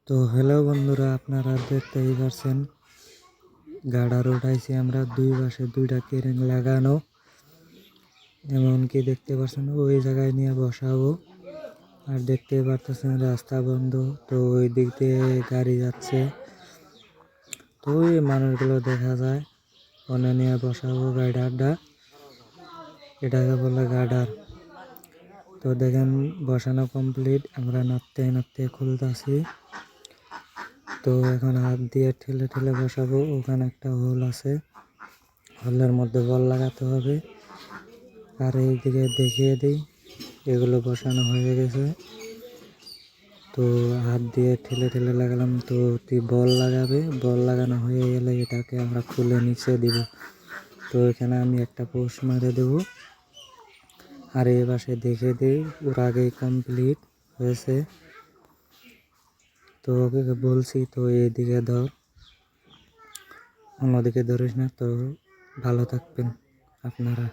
তো হ্যালো বন্ধুরা, আপনারা দেখতেই পারছেন গাডার উঠাইছি আমরা, দুই পাশে দুইটা কেরেন লাগানো। এমনকি দেখতে পাচ্ছেন ওই জায়গায় নিয়ে বসাবো। আর দেখতে পারতেছেন রাস্তা বন্ধ, তো ওই দিক দিয়ে গাড়ি যাচ্ছে, তো ওই মানুষগুলো দেখা যায়। ওনে নিয়ে বসাবো গাডারটা, এটাকে বলে গাডার। তো দেখেন বসানো কমপ্লিট, আমরা নাড়তে নাড়তে খুলতেছি। তো এখন হাত দিয়ে ঠেলে ঠেলে বসাবো। ওখানে একটা হোল আছে, হোলের মধ্যে বল লাগাতে হবে। আর এইদিকে দেখিয়ে দিই, এগুলো বসানো হয়ে গেছে। তো হাত দিয়ে ঠেলে ঠেলে লাগালাম, তো বল লাগাবে। বল লাগানো হয়ে গেলে এটাকে আমরা খুলে নিচে দিব। তো এখানে আমি একটা পোস্ট মারে দেব। আর এই পাশে দেখে দিই, ওর আগেই কমপ্লিট হয়েছে। তো ওকে বলছি, তো এইদিকে ধর, অন্যদিকে ধরিস না। তো ভালো থাকবেন আপনারা।